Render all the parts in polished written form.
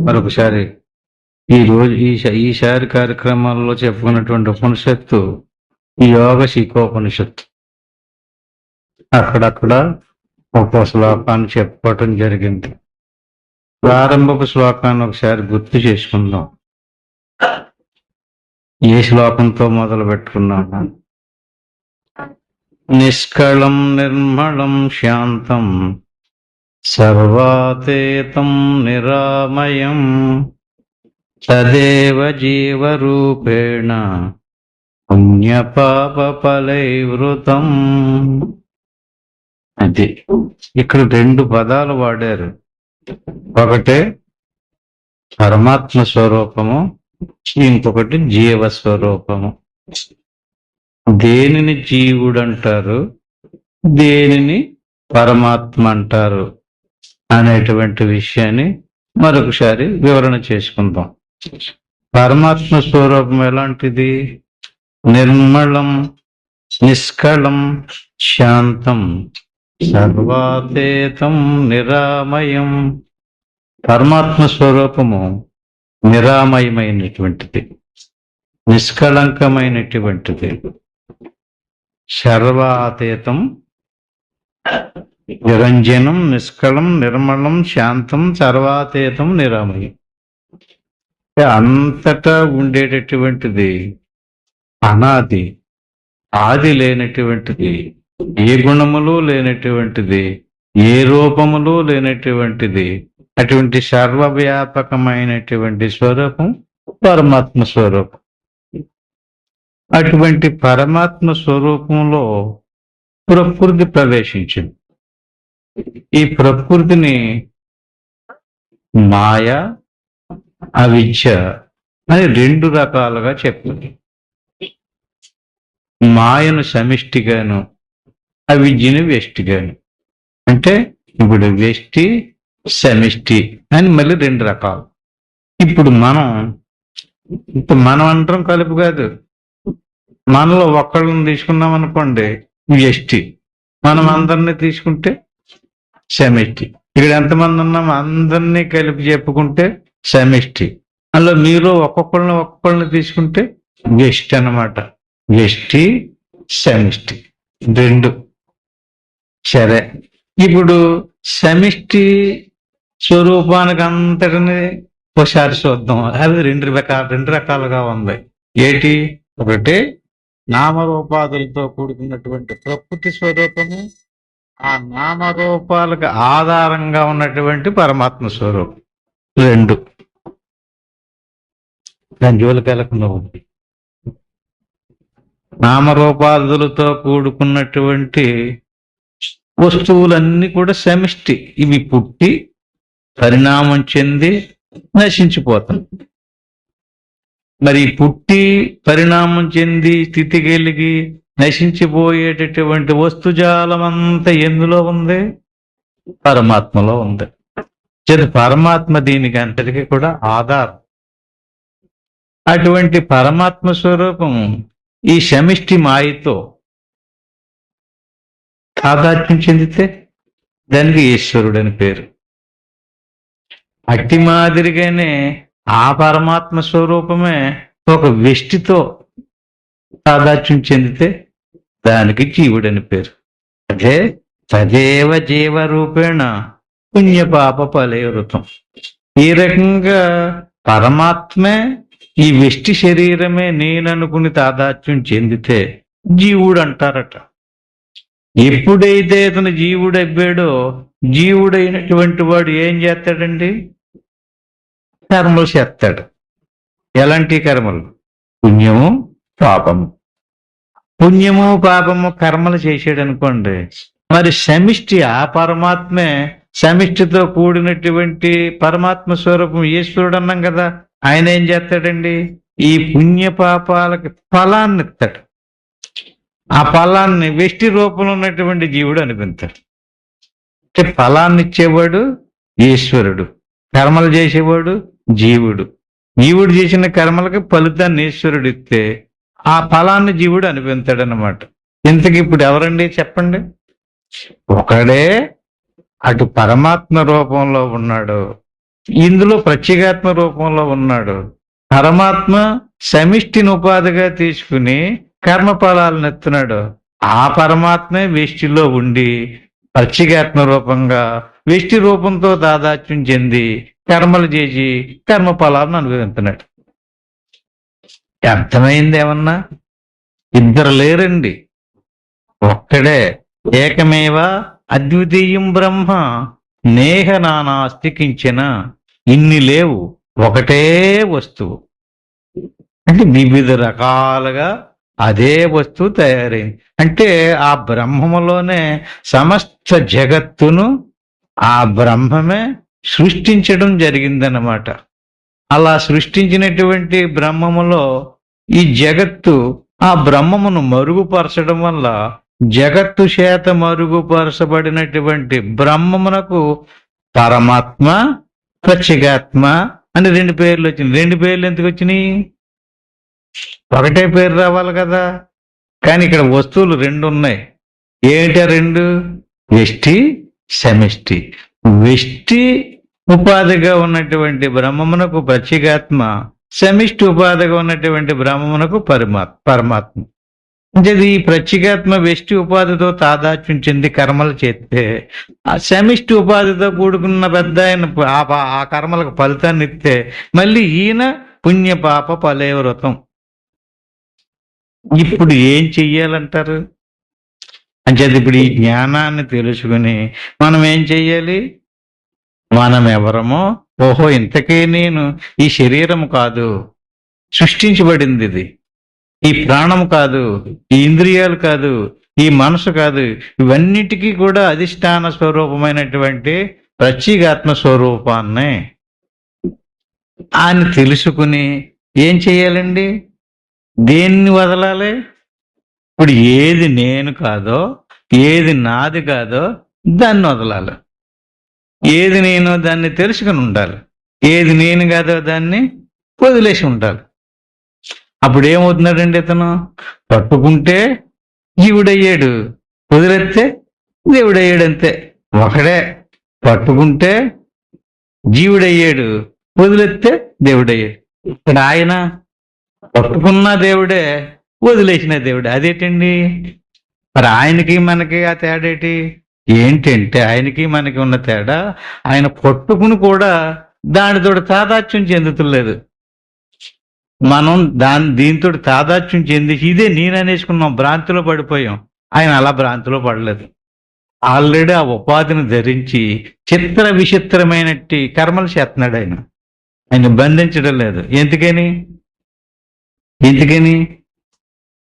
మరొకసారి ఈసారి కార్యక్రమాల్లో చెప్పుకున్నటువంటి ఉపనిషత్తు యోగ శిఖోపనిషత్తు. అక్కడక్కడ ఒక్కో శ్లోకాన్ని చెప్పుకోవటం జరిగింది. ప్రారంభపు శ్లోకాన్ని ఒకసారి గుర్తు చేసుకుందాం. ఏ శ్లోకంతో మొదలు పెట్టుకున్నాము? నిష్కళం నిర్మలం శాంతం సర్వాతేతం నిరామయం తదేవ జీవరూపేణ పుణ్యపాపఫలైవృతం. అది ఇక్కడ రెండు పదాలు వాడారు. ఒకటే పరమాత్మ స్వరూపము, ఇంకొకటి జీవస్వరూపము. దేనిని జీవుడు అంటారు, దేనిని పరమాత్మ అంటారు అనేటువంటి విషయాన్ని మరొకసారి వివరణ చేసుకుందాం. పరమాత్మ స్వరూపం ఎలాంటిది? నిర్మలం, నిష్కళం, శాంతం, సర్వాతేతం, నిరామయం. పరమాత్మ స్వరూపము నిరామయమైనటువంటిది, నిష్కళంకమైనటువంటిది. సర్వాతీతం, నిరంజనం, నిష్కళం, నిర్మలం, శాంతం, సర్వాతీతం, నిరామయం. అంతటా ఉండేటటువంటిది, అనాది, ఆది లేనటువంటిది, ఏ గుణములు లేనటువంటిది, ఏ రూపములు లేనటువంటిది. అటువంటి సర్వవ్యాపకమైనటువంటి స్వరూపం పరమాత్మ స్వరూపం. అటువంటి పరమాత్మ స్వరూపంలో ప్రకృతి ప్రవేశించింది. ఈ ప్రకృతిని మాయ, అవిద్య అని రెండు రకాలుగా చెప్తుంది. మాయను సమిష్టిగాను, అవిద్యను వ్యష్టిగాను. అంటే ఇప్పుడు వ్యష్టి, సమిష్టి అని మళ్ళీ రెండు రకాలు. ఇప్పుడు మనం అంటాం కలుపు కాదు. మనలో ఒక్కళ్ళని తీసుకున్నాం అనుకోండి వ్యష్టి, మనం అందరినీ తీసుకుంటే సమిష్టి. ఇక్కడ ఎంతమంది ఉన్నాం అందరినీ కలిపి చెప్పుకుంటే సమిష్టి. అందులో మీరు ఒక్కొక్కళ్ళని తీసుకుంటే వ్యష్టి అన్నమాట. వ్యష్టి, సమిష్టి రెండు. సరే, ఇప్పుడు సమిష్టి స్వరూపానికి అంతటిని ఒకసారి చూద్దాం. అవి రెండు రకాలుగా ఉంది. ఏటి? ఒకటి నామరూపాదులతో కూడుకున్నటువంటి ప్రకృతి స్వరూపము, ఆ నామరూపాలకు ఆధారంగా ఉన్నటువంటి పరమాత్మ స్వరూపం. రెండు. దాని జోలికి వెళ్ళకుండా ఉంది. నామరూపాదులతో కూడుకున్నటువంటి వస్తువులన్నీ కూడా సమిష్టి. ఇవి పుట్టి పరిణామం చెంది నశించిపోతాయి. మరి పుట్టి పరిణామం చెంది స్థితి కలిగి నశించిపోయేటటువంటి వస్తుజాలం అంతా ఎందులో ఉంది? పరమాత్మలో ఉంది. పరమాత్మ దీనికి అంతటికీ కూడా ఆధారం. అటువంటి పరమాత్మ స్వరూపం ఈ సమిష్టి మాయతో తాదాత్మ్యం చెందితే దానికి ఈశ్వరుడు అని పేరు. అట్టి మాదిరిగానే ఆ పరమాత్మ స్వరూపమే ఒక వ్యష్టితో తాదాత్మ్యం చెందితే దానికి జీవుడని పేరు. అదే తదేవ జీవ రూపేణ పుణ్యపాప ఫలైవృతం. ఈ రకంగా పరమాత్మే ఈ వ్యష్టి శరీరమే నేననుకుని తాదాత్మ్యం చెందితే జీవుడు అంటారట. ఎప్పుడైతే అతను జీవుడైపోయాడో జీవుడైనటువంటి వాడు ఏం చేస్తాడండి? కర్మలు చేస్తాడు. ఎలాంటి కర్మలు? పుణ్యము, పాపము. పుణ్యము పాపము కర్మలు చేసాడు అనుకోండి, మరి సమిష్టి ఆ పరమాత్మే, సమిష్టితో కూడినటువంటి పరమాత్మ స్వరూపం ఈశ్వరుడు అన్నాం కదా, ఆయన ఏం చేస్తాడండి? ఈ పుణ్య పాపాలకి ఫలాన్ని ఇస్తాడు. ఆ ఫలాన్ని వెష్టి రూపంలో ఉన్నటువంటి జీవుడు అనిపించాడు. అంటే ఫలాన్ని ఇచ్చేవాడు ఈశ్వరుడు, కర్మలు చేసేవాడు జీవుడు. జీవుడు చేసిన కర్మలకి ఫలితాన్ని ఈశ్వరుడు ఇస్తే ఆ ఫలాన్ని జీవుడు అనిపించాడనమాట. ఇంతకి ఇప్పుడు ఎవరండి చెప్పండి? ఒకడే అటు పరమాత్మ రూపంలో ఉన్నాడు, ఇందులో ప్రత్యేగాత్మ రూపంలో ఉన్నాడు. పరమాత్మ సమిష్టిని ఉపాధిగా తీసుకుని కర్మ ఫలాలను ఎత్తున్నాడు. ఆ పరమాత్మే వేష్టిలో ఉండి ప్రత్యేగాత్మ రూపంగా వేష్టి రూపంతో తాదాత్మ్యం చెంది కర్మలు చేసి కర్మ ఫలాలను అనుభవిస్తున్నాడు. అర్థమైంది ఏమన్నా? ఇద్దరు లేరండి, ఒక్కడే. ఏకమేవ అద్వితీయం బ్రహ్మ నేహ నానాస్తి కించన. ఇన్ని లేవు, ఒకటే వస్తువు. అంటే వివిధ రకాలుగా అదే వస్తువు తయారైంది. అంటే ఆ బ్రహ్మములోనే సమస్త జగత్తును ఆ బ్రహ్మమే సృష్టించడం జరిగిందన్నమాట. అలా సృష్టించినటువంటి బ్రహ్మములో ఈ జగత్తు ఆ బ్రహ్మమును మరుగుపరచడం వల్ల జగత్తు చేత మరుగుపరచబడినటువంటి బ్రహ్మమునకు పరమాత్మ, ప్రత్యేగాత్మ అని రెండు పేర్లు వచ్చినాయి. రెండు పేర్లు ఎందుకు వచ్చినాయి? ఒకటే పేరు రావాలి కదా. కానీ ఇక్కడ వస్తువులు రెండు ఉన్నాయి. ఏమిటా రెండు? వెష్టి, సమిష్టి. వెష్టి ఉపాధిగా ఉన్నటువంటి బ్రహ్మమునకు ప్రత్యేగాత్మ, సమిష్టి ఉపాధిగా ఉన్నటువంటి బ్రహ్మమునకు పరమాత్మ. అంటే ఈ ప్రత్యేగాత్మ వెష్టి ఉపాధితో తాదాత్మ్యం చెంది కర్మలు చేస్తే ఆ సమిష్టి ఉపాధితో కూడుకున్న పెద్ద ఆయన ఆ కర్మలకు ఫలితాన్ని ఇస్తే మళ్ళీ ఈయన పుణ్య పాప ఫలేవృతం. ఇప్పుడు ఏం చెయ్యాలంటారు? అంటే ఇప్పుడు ఈ జ్ఞానాన్ని తెలుసుకుని మనం ఏం చెయ్యాలి? మనం ఎవరమో, ఓహో ఇంతకే నేను ఈ శరీరం కాదు, సృష్టించబడింది ఇది. ఈ ప్రాణం కాదు, ఈ ఇంద్రియాలు కాదు, ఈ మనసు కాదు, ఇవన్నిటికీ కూడా అధిష్టాన స్వరూపమైనటువంటి ప్రత్యేగాత్మ స్వరూపాన్ని అని తెలుసుకుని ఏం చెయ్యాలండి? దేన్ని వదలాలి? ఇప్పుడు ఏది నేను కాదో, ఏది నాది కాదో దాన్ని వదలాలి. ఏది నేను దాన్ని తెలుసుకుని ఉండాలి, ఏది నేను కాదో దాన్ని వదిలేసి ఉండాలి. అప్పుడు ఏమవుతున్నాడండి? ఇతను పట్టుకుంటే జీవుడయ్యాడు, వదిలేస్తే దేవుడయ్యాడు. అంతే, ఒకడే. పట్టుకుంటే జీవుడయ్యాడు, వదిలేస్తే దేవుడయ్యాడు. ఇక్కడ ఆయన పట్టుకున్న దేవుడే, వదిలేసిన దేవుడే. అదేంటండి? మరి ఆయనకి మనకి ఆ తేడేటి ఏంటంటే, ఆయనకి మనకి ఉన్న తేడా ఆయన పట్టుకుని కూడా దానితో తాదాత్మ్యం చెందుతులేదు. మనం దీంతో తాదాత్మ్యం చెంది ఇదే నేను అనేసుకున్నాం, భ్రాంతిలో పడిపోయాం. ఆయన అలా భ్రాంతిలో పడలేదు. ఆల్రెడీ ఆ ఉపాధిని ధరించి చిత్ర విచిత్రమైనట్టి కర్మలు చేస్తున్నాడు. ఆయన బంధించడం లేదు. ఎందుకని?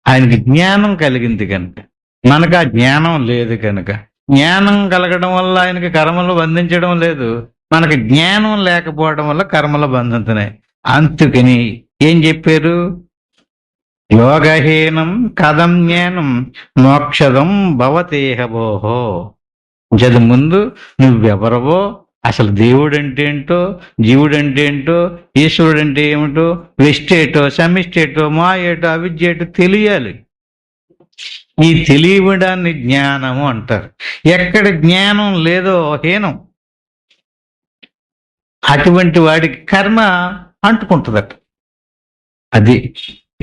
ఆయనకి జ్ఞానం కలిగింది కనుక. మనకు ఆ జ్ఞానం లేదు కనుక. జ్ఞానం కలగడం వల్ల ఆయనకి కర్మలు బంధించడం లేదు, మనకి జ్ఞానం లేకపోవడం వల్ల కర్మలు బంధిస్తున్నాయి. అందుకని ఏం చెప్పారు? యోగహీనం కథం జ్ఞానం మోక్షదం భవతేహబోహో. జది ముందు నువ్వెవరవో, అసలు దేవుడు అంటే ఏంటో, జీవుడు అంటే ఏంటో, ఈశ్వరుడు అంటే ఏమిటో, వెష్టేటో, సమిష్టేటో, మాయేటో, అవిద్యేటో తెలియాలి. ఈ తెలియడాన్ని జ్ఞానము అంటారు. ఎక్కడ జ్ఞానం లేదో హీనం. అటువంటి వాడికి కర్మ అంటుకుంటుందట. అది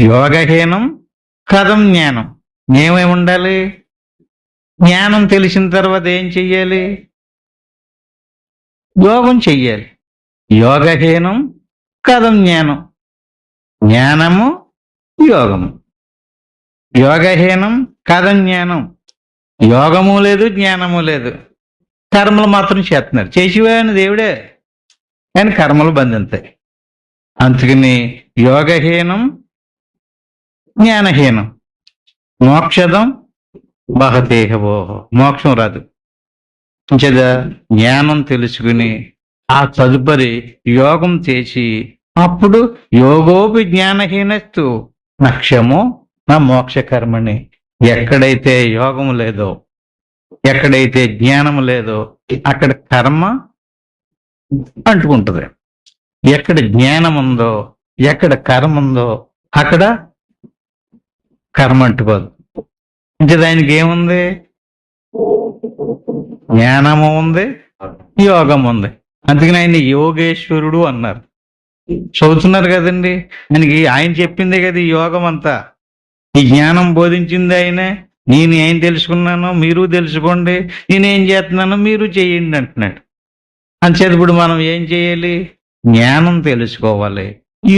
యోగహీనం కథం జ్ఞానం. ఏమేమి ఉండాలి? జ్ఞానం తెలిసిన తర్వాత ఏం చెయ్యాలి? యోగం చెయ్యాలి. యోగహీనం కథం జ్ఞానం. జ్ఞానము యోగము. యోగహీనం కథం జ్ఞానం. యోగము లేదు, జ్ఞానము లేదు. కర్మలు మాత్రం చేస్తున్నారు. చేసేవాడిని దేవుడే, కానీ కర్మలు బంధింతాయి. అందుకని యోగహీనం జ్ఞానహీనం మోక్షదం బహదేహవోహో, మోక్షం రాదు. అంచేదా జ్ఞానం తెలుసుకుని ఆ తదుపరి యోగం చేసి అప్పుడు యోగోపి జ్ఞానహీనస్తు నక్షమో నా మోక్ష కర్మని. ఎక్కడైతే యోగం లేదో, ఎక్కడైతే జ్ఞానం లేదో అక్కడ కర్మ అంటుకుంటుంది. ఎక్కడ జ్ఞానం ఉందో, ఎక్కడ కర్మ ఉందో అక్కడ కర్మ అంటుకోదు. ఇంకా దానికి ఏముంది? జ్ఞానము ఉంది, యోగం ఉంది. అందుకని ఆయన యోగేశ్వరుడు అన్నారు. చదువుతున్నారు కదండి, ఆయనకి ఆయన చెప్పిందే కదా ఈ యోగం అంతా. ఈ జ్ఞానం బోధించింది ఆయనే. నేను ఏం తెలుసుకున్నానో మీరు తెలుసుకోండి, నేనేం చేస్తున్నానో మీరు చేయండి అంటున్నాడు. అంచేత ఇప్పుడు మనం ఏం చేయాలి? జ్ఞానం తెలుసుకోవాలి,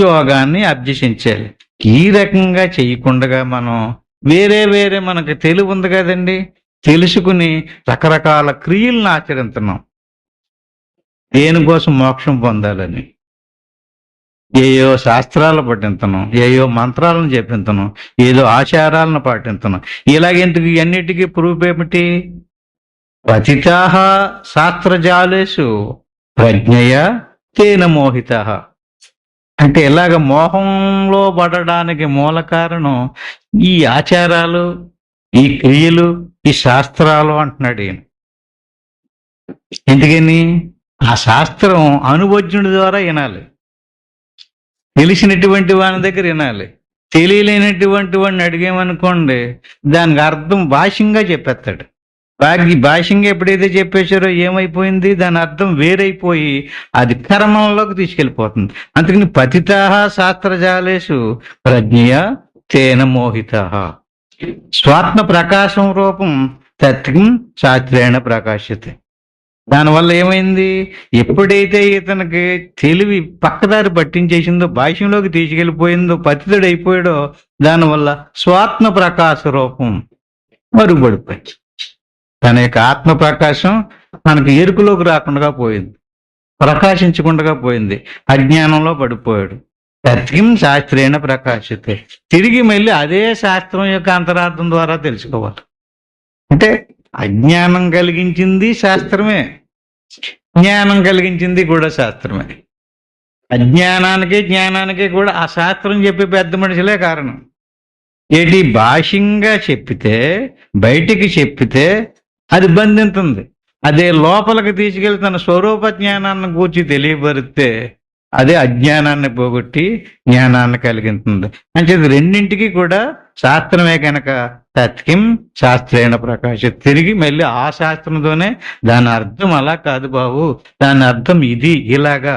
యోగాన్ని అభ్యసించాలి. ఈ రకంగా చేయకుండా మనం వేరే వేరే మనకు తెలివి ఉంది కదండి, తెలుసుకుని రకరకాల క్రియలను ఆచరిస్తున్నాం. దేనికోసం? మోక్షం పొందాలని. ఏయో శాస్త్రాలు పఠించను, ఏయో మంత్రాలను చెప్పించను, ఏదో ఆచారాలను పాటించను. ఇలాగెందుకు? అన్నిటికీ ప్రూఫ్ ఏమిటి? పతితాః శాస్త్రజాలేషు ప్రజ్ఞయ తేన మోహితాః. అంటే ఇలాగ మోహంలో పడడానికి మూల కారణం ఈ ఆచారాలు, ఈ క్రియలు, ఈ శాస్త్రాలు అంటున్నాడు ఈయన. ఎందుకని? ఆ శాస్త్రం అనుభజ్ఞుడి ద్వారా వినాలి, తెలిసినటువంటి వాని దగ్గర వినాలి. తెలియలేనటువంటి వాడిని అడిగేమనుకోండి, దానికి అర్థం భాష్యంగా చెప్పేస్తాడు. భాష్యంగా ఎప్పుడైతే చెప్పేశారో ఏమైపోయింది? దాని అర్థం వేరైపోయి అది కర్మంలోకి తీసుకెళ్ళిపోతుంది. అందుకని పతితాః శాస్త్రజాలేషు ప్రజ్ఞయ తేన మోహితాః. స్వాత్మ ప్రకాశం రూపం తత్వం శాస్త్రేణ ప్రకాశతే. దానివల్ల ఏమైంది? ఎప్పుడైతే ఇతనికి తెలివి పక్కదారి పట్టించేసిందో, భాష్యంలోకి తీసుకెళ్ళిపోయిందో, పతితుడు అయిపోయాడో, దానివల్ల స్వాత్మ ప్రకాశ రూపం మరుగుపడిపోయింది. తన యొక్క ఆత్మ ప్రకాశం మనకు ఎరుకులోకి రాకుండా పోయింది, ప్రకాశించకుండా పోయింది, అజ్ఞానంలో పడిపోయాడు. తత్వం శాస్త్రేణ ప్రకాశితే. తిరిగి మళ్ళీ అదే శాస్త్రం యొక్క అంతరార్థం ద్వారా తెలుసుకోవాలి. అంటే అజ్ఞానం కలిగించింది శాస్త్రమే, జ్ఞానం కలిగించింది కూడా శాస్త్రమే. అజ్ఞానానికి జ్ఞానానికి కూడా ఆ శాస్త్రం చెప్పే పెద్ద మనుషులే కారణం. ఏంటి? భాష్యంగా చెప్పితే, బయటికి చెప్పితే అది బంధింతుంది. అదే లోపలికి తీసుకెళ్లి తన స్వరూప జ్ఞానాన్ని గూర్చి తెలియబరిస్తే అదే అజ్ఞానాన్ని పోగొట్టి జ్ఞానాన్ని కలిగిస్తుంది. అంటే రెండింటికి కూడా శాస్త్రమే కనుక తత్కిం శాస్త్రేణ ప్రకాశ. తిరిగి మళ్ళీ ఆ శాస్త్రంతోనే దాని అర్థం అలా కాదు బాబు, దాని అర్థం ఇది, ఇలాగా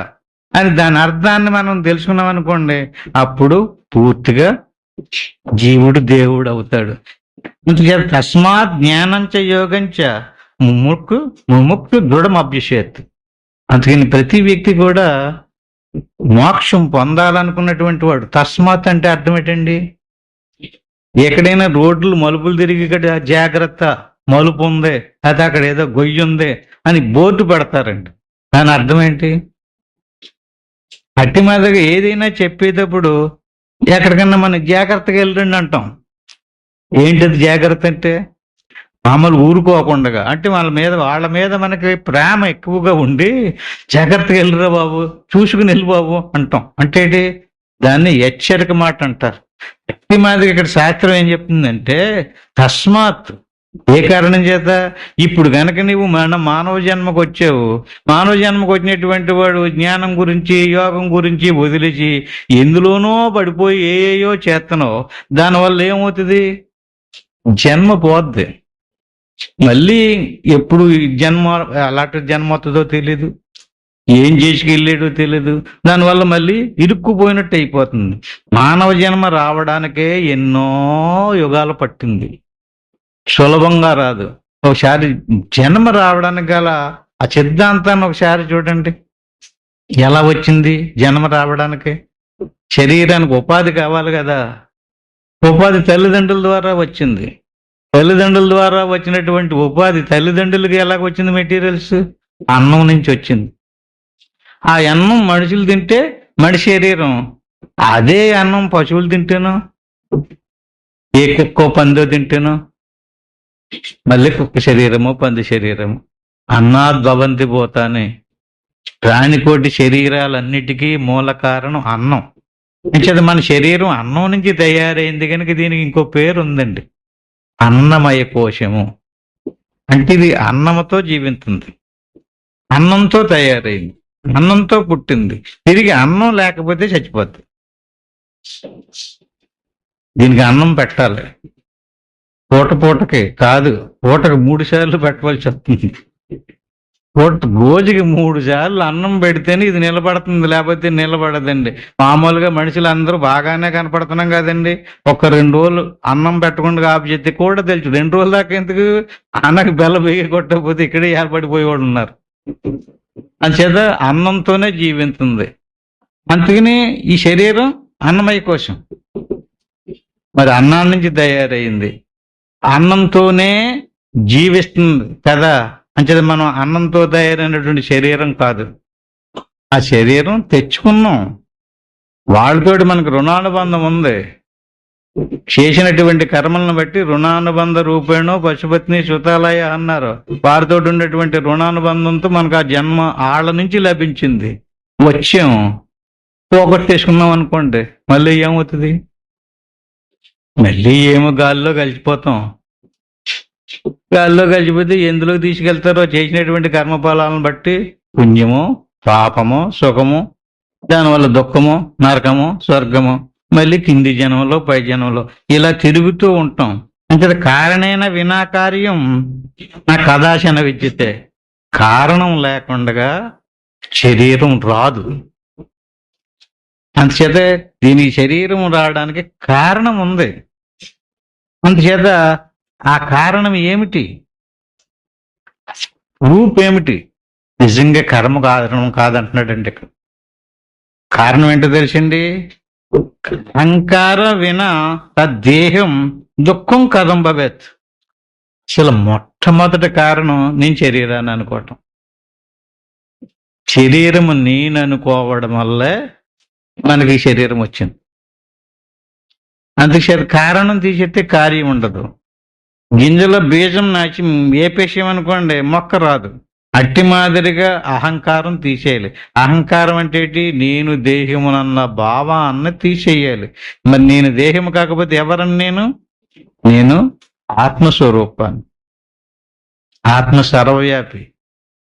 అని దాని అర్థాన్ని మనం తెలుసుకున్నాం అనుకోండి, అప్పుడు పూర్తిగా జీవుడు దేవుడు అవుతాడు. తస్మాత్ జ్ఞానంచ యోగంచ ముముక్తు దృఢం అభ్యసేత్. అందుకని ప్రతి వ్యక్తి కూడా మోక్షం పొందాలనుకున్నటువంటి వాడు. తస్మాత్ అంటే అర్థం ఏంటండి? ఎక్కడైనా రోడ్లు మలుపులు తిరిగి ఇక్కడ జాగ్రత్త, మలుపు ఉంది, అది అక్కడ ఏదో గొయ్యి ఉంది అని బోర్డు పెడతారండి. దాని అర్థం ఏంటి? అట్టి మీదగా ఏదైనా చెప్పేటప్పుడు ఎక్కడికన్నా మనం జాగ్రత్తగా వెళ్ళండి అంటాం. ఏంటది జాగ్రత్త అంటే? మామూలు ఊరుకోకుండా, అంటే వాళ్ళ మీద మనకి ప్రేమ ఎక్కువగా ఉండి జాగ్రత్తగా వెళ్ళిరా బాబు, చూసుకుని వెళ్ళి బాబు అంటాం. అంటే దాన్ని హెచ్చరిక మాట అంటారు. అట్టి మాదిరి ఇక్కడ శాస్త్రం ఏం చెప్తుందంటే తస్మాత్. ఏ కారణం చేత? ఇప్పుడు గనక నీవు మానవ జన్మకు వచ్చావు, మానవ జన్మకు వచ్చినటువంటి వాడు జ్ఞానం గురించి, యోగం గురించి వదిలేసి ఎందులోనో పడిపోయి ఏయో చేస్తున్నావు. దానివల్ల ఏమవుతుంది? జన్మ పోద్ది. మళ్ళీ ఎప్పుడు జన్మ అలాంటి జన్మ అవుతుందో తెలీదు, ఏం చేసుకెళ్ళాడో తెలీదు. దానివల్ల మళ్ళీ ఇరుక్కుపోయినట్టు అయిపోతుంది. మానవ జన్మ రావడానికే ఎన్నో యుగాలు పట్టింది, సులభంగా రాదు. ఒకసారి జన్మ రావడానికి గల ఆ సిద్ధాంతాన్ని ఒకసారి చూడండి. ఎలా వచ్చింది జన్మ రావడానికి? శరీరానికి ఉపాధి కావాలి కదా, ఉపాధి తల్లిదండ్రుల ద్వారా వచ్చింది. తల్లిదండ్రుల ద్వారా వచ్చినటువంటి ఉపాధి తల్లిదండ్రులకి ఎలాగ వచ్చింది మెటీరియల్స్? అన్నం నుంచి వచ్చింది. ఆ అన్నం మనుషులు తింటే మనిషి శరీరం. అదే అన్నం పశువులు తింటేనో, ఏ కుక్కో పందో తింటేనో మళ్ళీ కుక్క శరీరము పంది శరీరము. అన్నాద్భవంతి పోతానే. ప్రాణికోటి శరీరాలన్నిటికీ మూల కారణం అన్నం. అంచేత మన శరీరం అన్నం నుంచి తయారైంది కనుక దీనికి ఇంకో పేరు ఉందండి, అన్నమయ కోశము. అంటే ఇది అన్నంతో జీవిస్తుంది, అన్నంతో తయారైంది, అన్నంతో పుట్టింది. తిరిగి అన్నం లేకపోతే చచ్చిపోద్ది. దీనికి అన్నం పెట్టాలి. పూటకి కాదు, పూటకు 3 సార్లు పెట్టవలసి వస్తుంది. రోజుకి 3 సార్లు అన్నం పెడితేనే ఇది నిలబడుతుంది, లేకపోతే నిలబడదండి. మామూలుగా మనుషులు అందరూ బాగానే కనపడుతున్నాం కదండి. ఒక 2 రోజులు అన్నం పెట్టకుండా ఆపు చేస్తే కూడా తెలుసు 2 రోజుల దాకా ఎందుకు అన్నకు బెల్ల బియ్య కొట్టకపోతే ఇక్కడే ఏర్పడిపోయేవాళ్ళు ఉన్నారు. అంచేత అన్నంతోనే జీవిస్తుంది. అందుకని ఈ శరీరం అన్నమయ కోశం. మరి అన్నం నుంచి తయారైంది, అన్నంతోనే జీవిస్తుంది కదా. అంచేత మనం అన్నంతో తయారైనటువంటి శరీరం కాదు, ఆ శరీరం తెచ్చుకున్నాం. వాళ్ళతోటి మనకు రుణానుబంధం ఉంది. చేసినటువంటి కర్మలను బట్టి రుణానుబంధ రూపేణో పశుపత్ని సుతాలయ అన్నారు. వారితో ఉండేటువంటి రుణానుబంధంతో మనకు ఆ జన్మ ఆళ్ళ నుంచి లభించింది. వచ్చాం, పోగొట్టేసుకున్నాం అనుకోండి, మళ్ళీ ఏమవుతుంది? మళ్ళీ ఏమో గాల్లో కలిసిపోతాం. గాల్లో కలిసిపోతే ఎందులో తీసుకెళ్తారో చేసినటువంటి కర్మఫలాలను బట్టి, పుణ్యము పాపము సుఖము, దానివల్ల దుఃఖము నరకము స్వర్గము, మళ్ళీ కింది జనంలో పై జనంలో ఇలా తిరుగుతూ ఉంటాం. అంటే కారణేన వినాకార్యం నా కదాశన విద్యతే. కారణం లేకుండా శరీరం రాదు. అందుచేత దీనికి శరీరం రావడానికి కారణం ఉంది. అందుచేత ఆ కారణం ఏమిటి? రూప్ ఏమిటి? నిజంగా కర్మ కారణం కాదంటున్నాడండి ఇక్కడ. కారణం ఏంటో తెలిసింది? అహంకార వినా తద్దేహం దుఃఖం కథం భవేత్. అసలు మొట్టమొదటి కారణం నేను శరీరాన్ని అనుకోవటం. శరీరము నేను అనుకోవడం వల్లే మనకి శరీరం వచ్చింది. అందుకే కారణం తీసేస్తే కార్యం ఉండదు. గింజలో బీజం నాచి ఏపేసామనుకోండి మొక్క రాదు. అట్టి మాదిరిగా అహంకారం తీసేయాలి. అహంకారం అంటే ఏంటి? నేను దేహమునన్న భావాన్ని తీసేయాలి. మరి నేను దేహము కాకపోతే ఎవరని? నేను ఆత్మస్వరూపాన్ని, ఆత్మ సర్వవ్యాపి.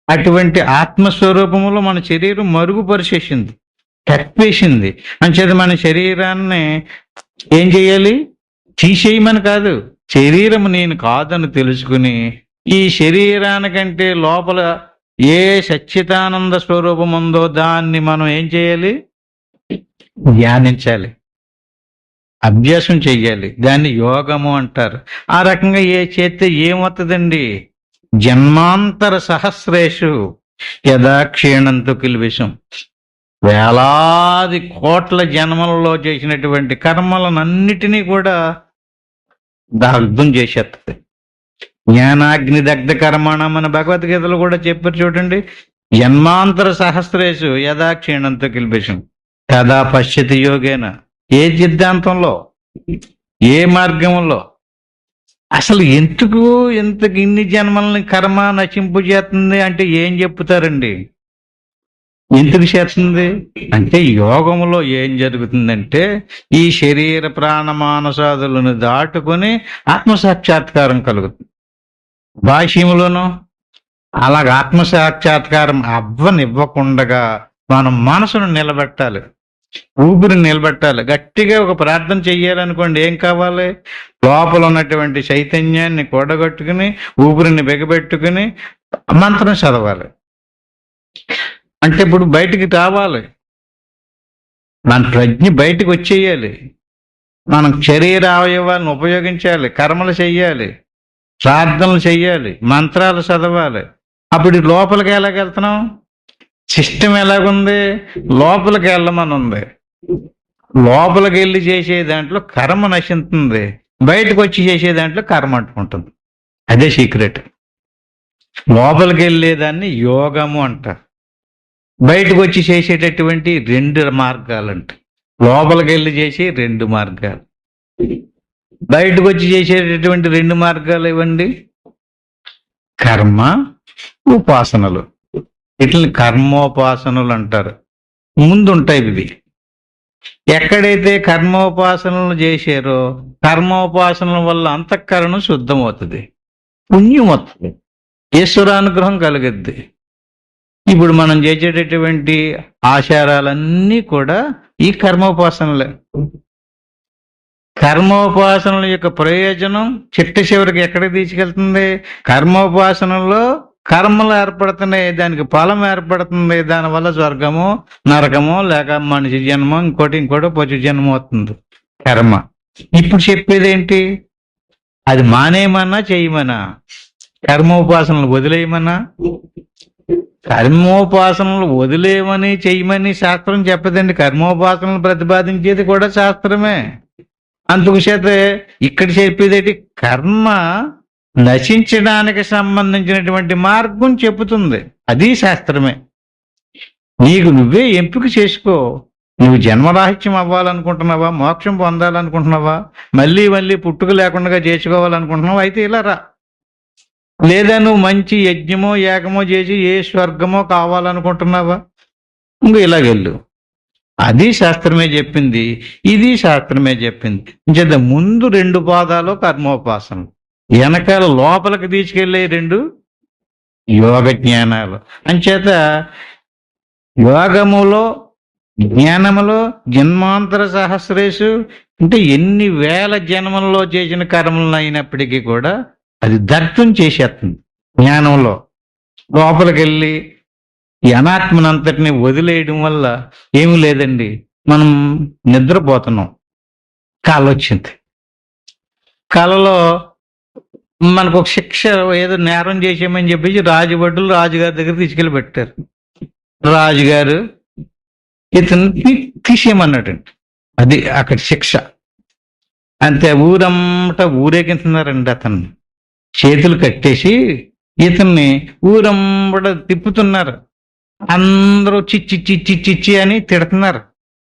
అటువంటి ఆత్మస్వరూపములో మన శరీరం మరుగుపరిచేసింది, కప్పేసింది. అంచేత మన శరీరాన్ని ఏం చేయాలి? తీసేయమని కాదు, శరీరము నేను కాదని తెలుసుకుని ఈ శరీరానికంటే లోపల ఏ సచ్చిదానంద స్వరూపం ఉందో దాన్ని మనం ఏం చేయాలి? ధ్యానించాలి, అభ్యాసం చెయ్యాలి. దాన్ని యోగము అంటారు. ఆ రకంగా చేస్తే ఏమవుతుందండి? జన్మాంతర సహస్రేషు యదా క్షీణంతు కిల్విషం. వేలాది కోట్ల జన్మలలో చేసినటువంటి కర్మలనన్నిటినీ కూడా దగ్ధం చేసేస్తుంది. జ్ఞానాగ్ని దగ్ధ కర్మణ మన భగవద్గీతలో కూడా చెప్పారు చూడండి. జన్మాంతర సహస్రేషు యదా క్షీణంతో కిల్బిషం తదా పశ్యతి యోగేన. ఏ సిద్ధాంతంలో, ఏ మార్గంలో అసలు ఎందుకు ఇంతకు ఇన్ని జన్మలని కర్మ నశింపు చేస్తుంది అంటే ఏం చెప్తారండి? ఎందుకు చేస్తుంది అంటే యోగములో ఏం జరుగుతుందంటే ఈ శరీర ప్రాణమానసాదులను దాటుకొని ఆత్మసాక్షాత్కారం కలుగుతుంది. భాష్యములోనూ అలాగ ఆత్మసాక్షాత్కారం అవ్వనివ్వకుండా మనం మనసును నిలబెట్టాలి, ఊపిరిని నిలబెట్టాలి. గట్టిగా ఒక ప్రార్థన చెయ్యాలనుకోండి, ఏం కావాలి? లోపల ఉన్నటువంటి చైతన్యాన్ని కూడగట్టుకుని ఊపిరిని బిగబెట్టుకుని మంత్రం చదవాలి. అంటే ఇప్పుడు బయటికి రావాలి, మన ప్రజ్ఞ బయటికి వచ్చేయాలి. మనం శరీర అవయవాలను ఉపయోగించాలి, కర్మలు చెయ్యాలి, ప్రార్థనలు చెయ్యాలి, మంత్రాలు చదవాలి. అప్పుడు లోపలికి ఎలాగెళ్తున్నాం? సిస్టమ్ ఎలాగుంది? లోపలికి వెళ్ళమని ఉంది. లోపలికి వెళ్ళి చేసే దాంట్లో కర్మ నశిస్తుంది. బయటకు వచ్చి చేసే దాంట్లో కర్మ అంటుకుంటుంది. అదే సీక్రెట్. లోపలికి వెళ్ళేదాన్ని యోగము అంటారు. బయటకు వచ్చి చేసేటటువంటి 2 మార్గాలంట. లోపలికి వెళ్ళి చేసే 2 మార్గాలు, బయటకు వచ్చి చేసేటటువంటి 2 మార్గాలు ఇవ్వండి, కర్మ ఉపాసనలు. వీటిని కర్మోపాసనలు అంటారు. ముందుంటాయి ఇవి. ఎక్కడైతే కర్మోపాసనలు చేశారో కర్మోపాసనల వల్ల అంతఃకరణం శుద్ధమవుతుంది, పుణ్యం వస్తుంది, ఈశ్వరానుగ్రహం కలుగుద్ది. ఇప్పుడు మనం చేసేటటువంటి ఆచారాలన్నీ కూడా ఈ కర్మోపాసనలే. కర్మోపాసనల యొక్క ప్రయోజనం చిట్ట చివరికి ఎక్కడికి తీసుకెళ్తుంది? కర్మోపాసనలో కర్మలు ఏర్పడుతున్నాయి, దానికి ఫలం ఏర్పడుతుంది, దానివల్ల స్వర్గము నరకము లేక మనిషి జన్మ ఇంకోటి పశు జన్మ అవుతుంది కర్మ. ఇప్పుడు చెప్పేది ఏంటి? అది మానేయమన్నా చేయమన్నా, కర్మోపాసనలు వదిలేయమన్నా. కర్మోపాసనలు వదిలేయమని చేయమని శాస్త్రం చెప్పదండి. కర్మోపాసనలు ప్రతిపాదించేది కూడా శాస్త్రమే. అందుకు చేత ఇక్కడ చెప్పేది కర్మ నశించడానికి సంబంధించినటువంటి మార్గం చెబుతుంది, అది శాస్త్రమే. నీకు నువ్వే ఎంపిక చేసుకో. నువ్వు జన్మరాహిత్యం అవ్వాలనుకుంటున్నావా, మోక్షం పొందాలనుకుంటున్నావా, మళ్ళీ మళ్ళీ పుట్టుక లేకుండా చేసుకోవాలనుకుంటున్నావా, అయితే ఇలా రా. లేదా నువ్వు మంచి యజ్ఞమో యాగమో చేసి ఏ స్వర్గమో కావాలనుకుంటున్నావా, ఇంకో ఇలాగెళ్ళు. అది శాస్త్రమే చెప్పింది, ఇది శాస్త్రమే చెప్పింది. ఇంచేత ముందు 2 పాదాలు కర్మోపాసన, వెనకాల లోపలికి తీసుకెళ్లే 2 యోగ జ్ఞానాలు. అంచేత యోగములో జ్ఞానములో జన్మాంతర సహస్రేషు అంటే ఎన్ని వేల జన్మల్లో చేసిన కర్మలు అయినప్పటికీ కూడా అది దగ్ధం చేసేస్తుంది. జ్ఞానంలో లోపలికి వెళ్ళి ఈ అనాత్మనంతటిని వదిలేయడం వల్ల ఏమీ లేదండి, మనం నిద్రపోతున్నాం, కల వచ్చింది. కలలో మనకు ఒక శిక్ష, ఏదో నేరం చేసామని చెప్పేసి రాజుభటులు రాజుగారి దగ్గర తీసుకెళ్ళి పెట్టారు. రాజుగారు ఇతన్ని తీసేయమన్నాడండి. అది అక్కడ శిక్ష. అంతే, ఊరంట ఊరేగిస్తున్నారండి. అతన్ని చేతులు కట్టేసి ఇతన్ని ఊరంబడ తిప్పుతున్నారు. అందరూ చిచ్చి చిచ్చి చిచ్చి అని తిడుతున్నారు.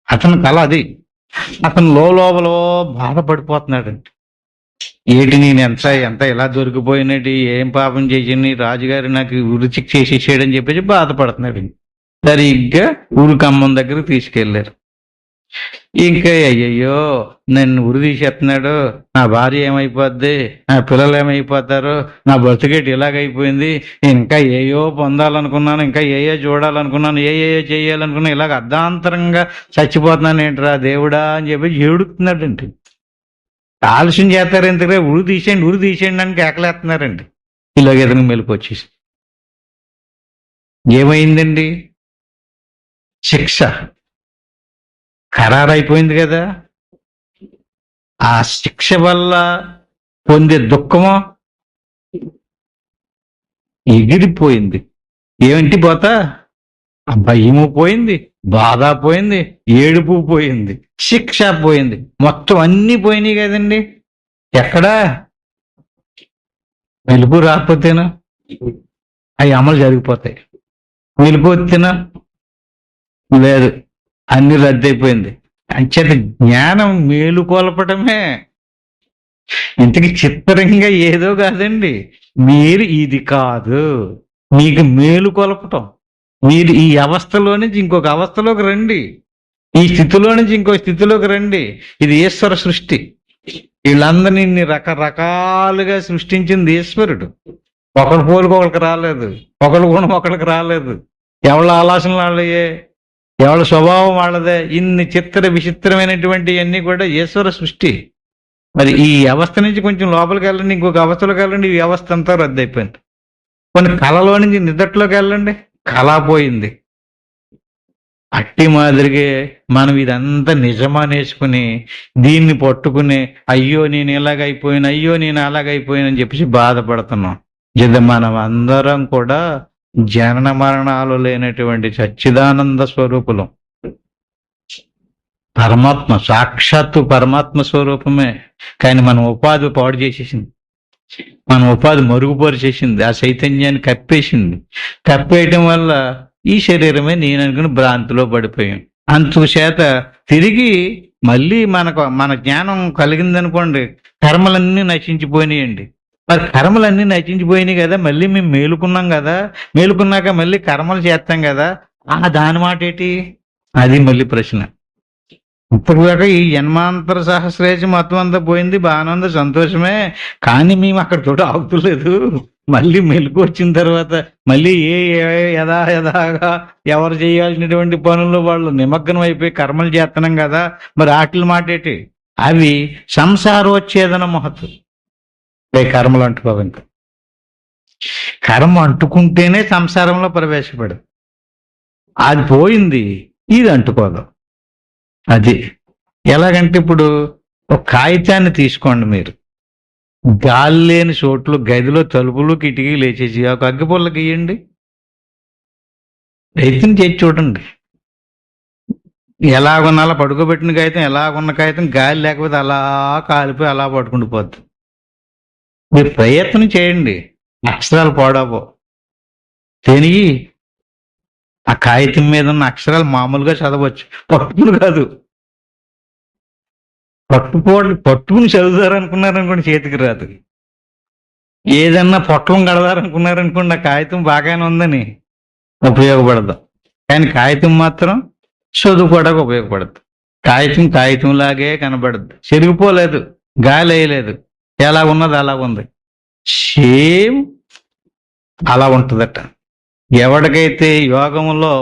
అతని కళ అది. అతను లోపల బాధపడిపోతున్నాడండి. ఏంటి నేను ఎంత ఇలా దొరికిపోయినట్టు, ఏం పాపం చేసింది, రాజుగారు నాకు ఉరిచిక్ చేసేసాడని చెప్పేసి బాధపడుతున్నాడు. సరిగ్గా ఊరు కమ్మం దగ్గరకు తీసుకెళ్లారు. ఇంకా అయ్యయ్యో నన్ను ఉరి తీసేస్తున్నాడు, నా భార్య ఏమైపోద్ది, నా పిల్లలు ఏమైపోతారు, నా బతుకేటి ఇలాగైపోయింది, ఇంకా ఏయో పొందాలనుకున్నాను, ఇంకా ఏయో చూడాలనుకున్నాను, ఏయో చేయాలనుకున్నా, ఇలాగ అర్ధాంతరంగా చచ్చిపోతున్నాను ఏంట్రా దేవుడా అని చెప్పి ఏడుతున్నాడండి. ఆలస్యం చేస్తారు, ఎందుకంటే ఉరి తీసేయండి అని కేకలేస్తున్నారండి. ఇలాగ ఎదురు మెలుకొచ్చేసి ఏమైందండి? శిక్ష ఖరారైపోయింది కదా. ఆ శిక్ష వల్ల పొందే దుఃఖమో ఎగిరిపోయింది. ఏమిటి పోతా? ఆ భయము పోయింది, బాధ పోయింది, ఏడుపు పోయింది, శిక్ష పోయింది, మొత్తం అన్నీ పోయినాయి కదండి. ఎక్కడా మెలుపు రాకపోతేనా అవి అమలు జరిగిపోతాయి, మెలుపు వస్తేనా లేదు, అన్ని రద్దయిపోయింది. అంచేత జ్ఞానం మేలుకొల్పటమే. ఇంతకి చిత్రంగా ఏదో కాదండి, మీరు ఇది కాదు, మీకు మేలుకొల్పటం. మీరు ఈ అవస్థలో నుంచి ఇంకొక అవస్థలోకి రండి, ఈ స్థితిలో నుంచి ఇంకో స్థితిలోకి రండి. ఇది ఈశ్వర సృష్టి. వీళ్ళందరినీ రకరకాలుగా సృష్టించింది ఈశ్వరుడు. ఒకరి పోలికి ఒకరికి రాలేదు, ఒకరి గుణం ఒకరికి రాలేదు, ఎవరి ఆలోచనలు వాళ్ళయే, ఎవరి స్వభావం వాళ్ళదే. ఇన్ని చిత్ర విచిత్రమైనటువంటి అన్ని కూడా ఈశ్వర సృష్టి. మరి ఈ అవస్థ నుంచి కొంచెం లోపలికి వెళ్ళండి, ఇంకొక అవస్థలోకి వెళ్ళండి, ఈ వ్యవస్థ అంతా రద్దయిపోయింది. కొన్ని కళలో నుంచి నిద్రలోకి వెళ్ళండి, కళ పోయింది. అట్టి మాదిరిగే మనం ఇదంతా నిజమనేసుకుని దీన్ని పట్టుకుని అయ్యో నేను ఇలాగైపోయాను, అయ్యో నేను అలాగైపోయాను అని చెప్పేసి బాధపడుతున్నాం. మనం అందరం కూడా జనన మరణాలు లేనటువంటి సచ్చిదానంద స్వరూపులం. పరమాత్మ, సాక్షాత్తు పరమాత్మ స్వరూపమే. కానీ మన ఉపాధి పాడు చేసేసింది, మన ఉపాధి మరుగుపరిచేసింది, ఆ చైతన్యాన్ని కప్పేసింది. కప్పేయటం వల్ల ఈ శరీరమే నేను అనుకుని భ్రాంతిలో పడిపోయాం. అందుచేత తిరిగి మళ్ళీ మన జ్ఞానం కలిగిందనుకోండి, కర్మలన్నీ నశించిపోయినాయండి. మరి కర్మలన్నీ నశించిపోయినాయి కదా, మళ్ళీ మేము మేలుకున్నాం కదా, మేలుకున్నాక మళ్ళీ కర్మలు చేస్తాం కదా, దాని మాట ఏంటి? అది మళ్ళీ ప్రశ్న. ఇప్పటిదాకా ఈ జన్మాంతర సహస్రేషం మొత్తం అంతా పోయింది, బాగానే ఉంది, సంతోషమే. కానీ మేము అక్కడ చోట ఆగుతలేదు. మళ్ళీ మెలకు వచ్చిన తర్వాత మళ్ళీ యథాగా ఎవరు చేయాల్సినటువంటి పనుల్లో వాళ్ళు నిమగ్నం అయిపోయి కర్మలు చేస్తున్నాం కదా, మరి ఆటల మాట ఏంటి? అవి సంసారోచ్ఛేదన మహత్తు. కర్మలు అంటుకోవు. ఇంకా కర్మ అంటుకుంటేనే సంసారంలో ప్రవేశపడదు. అది పోయింది, ఇది అంటుకోదు. అది ఎలాగంటే ఇప్పుడు ఒక కాగితాన్ని తీసుకోండి, మీరు గాలి లేని చోట్లు గదిలో తలుపులు కిటికీలు వేసేసి ఒక అగ్గిపుల్ల గీయండి, రైతుని చేసి చూడండి. ఎలాగున్న అలా పడుకోబెట్టిన కాగితం, ఎలాగున్న కాగితం గాలి లేకపోతే అలా కాలిపోయి అలా పడుకుంటూ పోతుంది. మీరు ప్రయత్నం చేయండి, అక్షరాలు పాడవో. తిరిగి ఆ కాగితం మీద ఉన్న అక్షరాలు మామూలుగా చదవచ్చు, పట్టుకుని కాదు. పట్టుకుని చదువుతారనుకున్నారనుకోండి, చేతికి రాదు. ఏదన్నా పొట్లం కడదారనుకున్నారనుకోండి, ఆ కాగితం బాగానే ఉందని ఉపయోగపడదు. కానీ కాగితం మాత్రం చదువుకోవడానికి ఉపయోగపడదు. కాగితంలాగే కనబడద్దు, చెరిగిపోలేదు, గాలి వేయలేదు, ఎలా ఉన్నది అలా ఉంది, సేమ్ అలా ఉంటుందట. ఎవడికైతే యోగంలో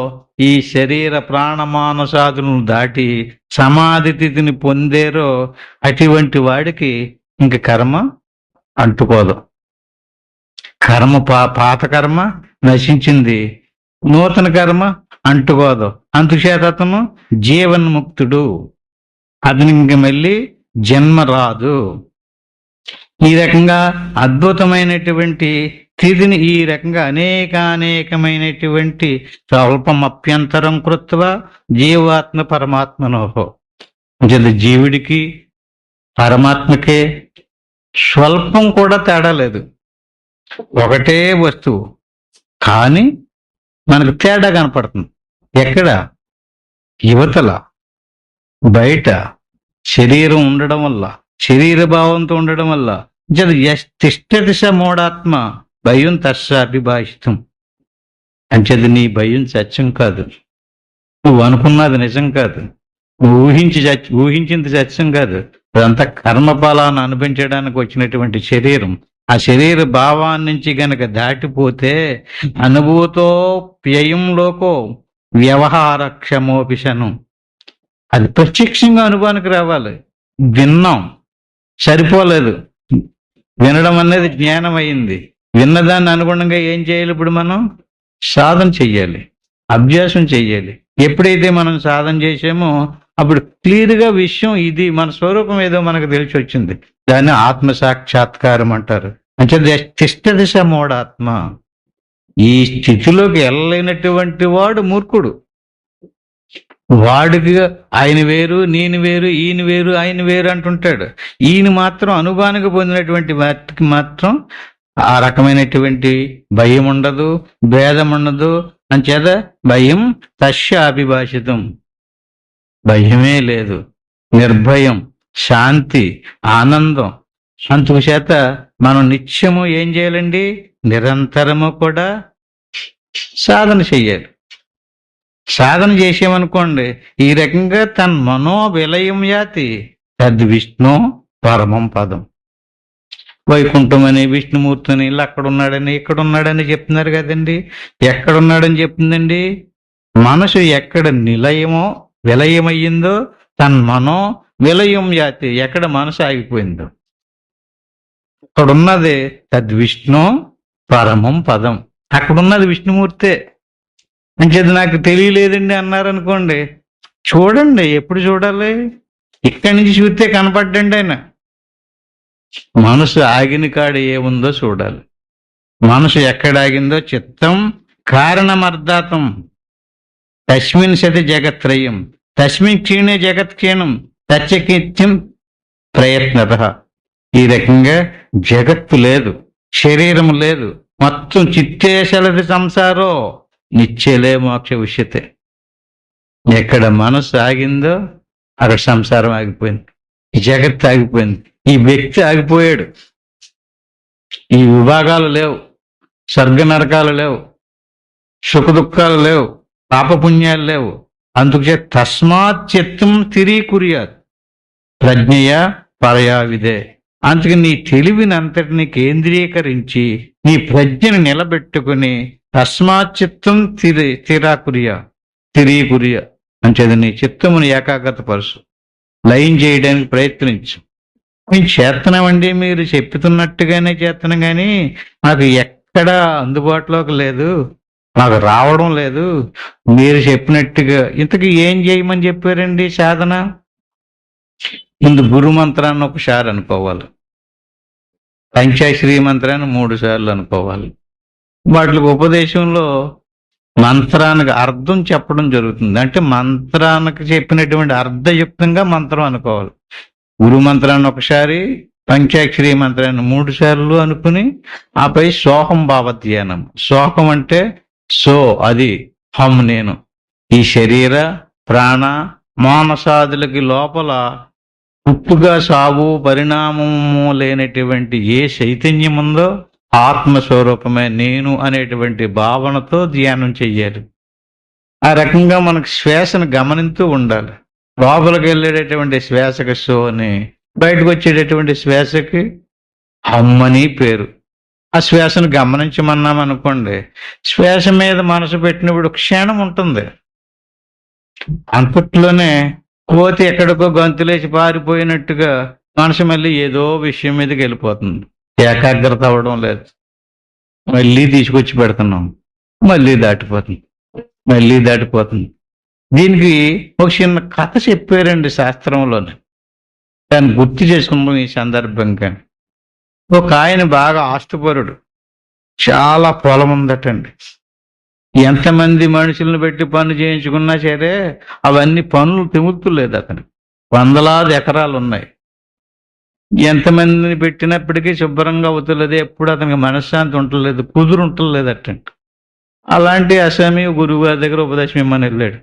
ఈ శరీర ప్రాణమానసాదులను దాటి సమాధి స్థితిని పొందేరో అటువంటి వాడికి ఇంక కర్మ అంటుకోదు. కర్మ పాత కర్మ నశించింది, నూతన కర్మ అంటుకోదు. అందుచేత అతను జీవన్ముక్తుడు, అతనికి ఇంక మళ్ళీ జన్మ రాదు. ఈ రకంగా అద్భుతమైనటువంటి స్థితిని, ఈ రకంగా అనేకమైనటువంటి స్వల్పం అభ్యంతరం కృత్వ జీవాత్మ పరమాత్మనోహో. జీవుడికి పరమాత్మకే స్వల్పం కూడా తేడా లేదు, ఒకటే వస్తువు. కానీ మనకు తేడా కనపడుతుంది. ఎక్కడ? యువతల, బయట శరీరం ఉండడం వల్ల, శరీర భావంతో ఉండడం వల్ల. తిష్టదిశ మూఢాత్మ భయం తస్సాభిభాషితం. అంచేది నీ భయం సత్యం కాదు, నువ్వు అనుకున్నది నిజం కాదు, నువ్వు ఊహించింది సత్యం కాదు. అదంతా కర్మఫలాన్ని అనుభవించడానికి వచ్చినటువంటి శరీరం. ఆ శరీర భావాన్ని నుంచి గనక దాటిపోతే అనుభూతో వ్యయంలోకో వ్యవహారక్షమోపిషను. అది ప్రత్యక్షంగా అనుభవానికి రావాలి. విన్నాం, సరిపోలేదు. వినడం అనేది జ్ఞానం అయింది. విన్నదాన్ని అనుగుణంగా ఏం చేయాలి? ఇప్పుడు మనం సాధన చెయ్యాలి, అభ్యాసం చెయ్యాలి. ఎప్పుడైతే మనం సాధన చేసామో అప్పుడు క్లియర్గా విషయం ఇది, మన స్వరూపం ఏదో మనకు తెలిసి వచ్చింది. దాన్ని ఆత్మ సాక్షాత్కారం అంటారు. అంటే తిష్టదిశ మూఢాత్మ. ఈ స్థితిలోకి వెళ్ళలేనటువంటి వాడు మూర్ఖుడు. వాడికి ఆయన వేరు, నేను వేరు, ఈయన వేరు, ఆయన వేరు అంటుంటాడు. ఈయన మాత్రం అనుభవానికి పొందినటువంటి వాటికి మాత్రం ఆ రకమైనటువంటి భయం ఉండదు, భేదం ఉండదు. అంచేత భయం తస్య అభిభాషితం, భయమే లేదు, నిర్భయం, శాంతి, ఆనందం. అందుచేత మనం నిత్యము ఏం చేయాలండి? నిరంతరము కూడా సాధన చెయ్యాలి. సాధన చేసామనుకోండి, ఈ రకంగా తన మనో విలయం యాతి తద్విష్ణు పరమం పదం. వైకుంఠం అని, విష్ణుమూర్తిని, ఇలా అక్కడున్నాడని, ఇక్కడున్నాడని చెప్తున్నారు కదండి. ఎక్కడున్నాడని చెప్తుందండి? మనసు ఎక్కడ నిలయమో, విలయమయ్యిందో తన్ మనో విలయం యాతి, ఎక్కడ మనసు ఆగిపోయిందో అక్కడున్నది తద్విష్ణు పరమం పదం. అక్కడున్నది విష్ణుమూర్తే. అంచేది నాకు తెలియలేదండి అన్నారనుకోండి, చూడండి. ఎప్పుడు చూడాలి? ఇక్కడి నుంచి చూస్తే కనపడ్డండి ఆయన. మనసు ఆగిన కాడ ఏముందో చూడాలి. మనసు ఎక్కడ ఆగిందో చిత్తం కారణమర్ధాతం తస్మిన్ సతి జగత్రయం. తస్మిన్ క్షీణే జగత్ క్షీణం తచ్చకిత్యం ప్రయత్నత. ఈ రకంగా జగత్తు లేదు, శరీరం లేదు, మొత్తం చిత్తేశలది సంసారం నిశ్చలే మోక్ష విషయతే. ఎక్కడ మనసు ఆగిందో అక్కడ సంసారం ఆగిపోయింది, ఈ జగత్తు ఆగిపోయింది, ఈ వ్యక్తి ఆగిపోయాడు. ఈ విభాగాలు లేవు, స్వర్గ నరకాలు లేవు, సుఖ దుఃఖాలు లేవు, పాపపుణ్యాలు లేవు. అందుకే తస్మాత్ చిత్తం స్థిరీకుర్యాత్ ప్రజ్ఞయ పరయావిదే. అందుకే నీ తెలివిని అంతటిని కేంద్రీకరించి నీ ప్రజ్ఞను నిలబెట్టుకుని తస్మాత్ చిత్తం స్థిరీకుర్య అంచేది నీ చిత్తమును ఏకాగ్రత పరుసు, లయం చేయడానికి ప్రయత్నించు. మేము చేస్తున్నామండి, మీరు చెప్తున్నట్టుగానే చేస్తున్నాం, కానీ నాకు ఎక్కడా అందుబాటులోకి లేదు, నాకు రావడం లేదు. మీరు చెప్పినట్టుగా ఇంతకీ ఏం చేయమని చెప్పారండి సాధన? ముందు గురు మంత్రాన్ని ఒకసారి అనుకోవాలి, పంచాశ్రీ మంత్రాన్ని 3 సార్లు అనుకోవాలి. వాటికి ఉపదేశంలో మంత్రానికి అర్థం చెప్పడం జరుగుతుంది. అంటే మంత్రానికి చెప్పినటువంటి అర్థయుక్తంగా మంత్రం అనుకోవాలి. గురు మంత్రాన్ని ఒకసారి, పంచాక్షరి మంత్రాన్ని 3 సార్లు అనుకుని ఆపై సోహం భావధ్యానం. సోహం అంటే సో అది, హం నేను. ఈ శరీర ప్రాణ మానసాదులకి లోపల ఉప్పుగా సాగు పరిణామము లేనటువంటి ఏ చైతన్యం ఉందో ఆత్మస్వరూపమే నేను అనేటువంటి భావనతో ధ్యానం చెయ్యాలి. ఆ రకంగా మనకు శ్వాసను గమనిస్తూ ఉండాలి. లోపలికి వెళ్ళేటటువంటి శ్వాసకి సో అని, బయటకు వచ్చేటటువంటి శ్వాసకి హమ్మని పేరు. ఆ శ్వాసను గమనించమన్నాం అనుకోండి, శ్వాస మీద మనసు పెట్టినప్పుడు క్షణం ఉంటుంది. అంతట్లోనే కోతి ఎక్కడికో గంతులేసి పారిపోయినట్టుగా మనసు మళ్ళీ ఏదో విషయం మీదకి వెళ్ళిపోతుంది, ఏకాగ్రత అవ్వడం లేదు. మళ్ళీ తీసుకొచ్చి పెడుతున్నాం, మళ్ళీ దాటిపోతుంది. దీనికి ఒక చిన్న కథ చెప్పారండి శాస్త్రంలోనే, దాన్ని గుర్తు చేసుకున్నాం ఈ సందర్భంగా. ఒక ఆయన బాగా ఆస్తిపరుడు, చాలా పొలం ఉందటండి. ఎంతమంది మనుషులను పెట్టి పనులు చేయించుకున్నా సరే అవన్నీ పనులు తెములుతులేదు. అతను 100 ఎకరాలు ఉన్నాయి. ఎంతమందిని పెట్టినప్పటికీ శుభ్రంగా అవుతులేదు. ఎప్పుడు అతనికి మనశ్శాంతి ఉండలేదు, కుదురు ఉండలేదు అట్టండి. అలాంటి అస్వామి గురువు గారి దగ్గర ఉపదేశం ఇమ్మని వెళ్ళాడు.